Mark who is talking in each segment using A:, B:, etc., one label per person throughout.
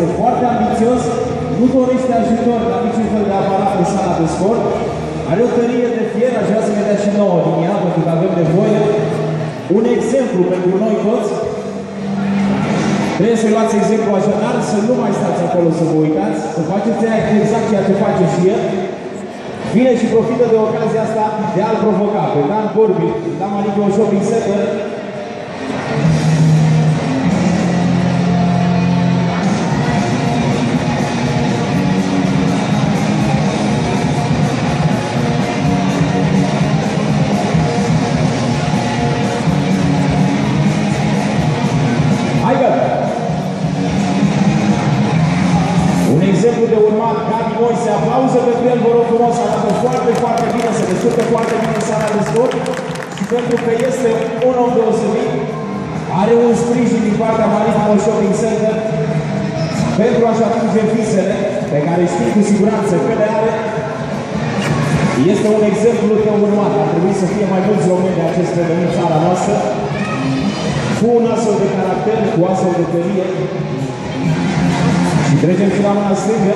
A: este foarte ambițios, nu dorește ajutor la niciun fel de aparat în sala de sport, are o tărie de fier, aș vrea să ne dea și nouă din ea, pentru că avem nevoie. Un exemplu pentru noi toți. Trebuie să-i luați exemplu așadar, să nu mai stați acolo să vă uitați, să faceți exact ceea ce face și el. Vine și profită de ocazia asta de a-l provoca pe Dan Corbi, Dan Maniclo Shopping Center. Un exemplu de urmat, Gabi Moise, aplauză pentru el, vă rog frumos, arată foarte, foarte bine, se descurcă foarte bine în sala de sport și pentru că este un om deosebit, are un sprijin din partea Maniclo Shopping Center pentru a-și atinge visele, pe care știm cu siguranță că le are. Este un exemplu de urmat, ar trebui să fie mai mulți români de acest fel în țara noastră, cu un astfel de caracter, cu astfel de tărie. Și trecem și la mâna stângă.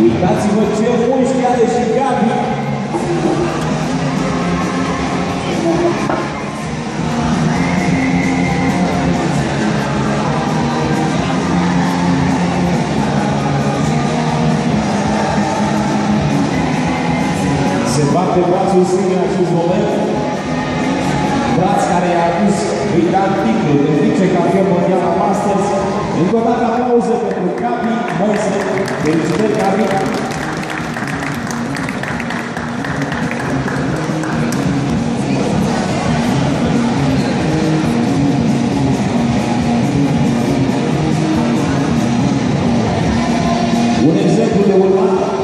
A: Uitați-vă ce mușchi are și Gabi. Se bate brațul stâng în acest moment. Braț care i-a adus viitor titlul de vicecampion mondial la Masters. Încă o dată aplauză pentru Gabi Moise. Felicitări, Gabi! Un exemplu de urmat.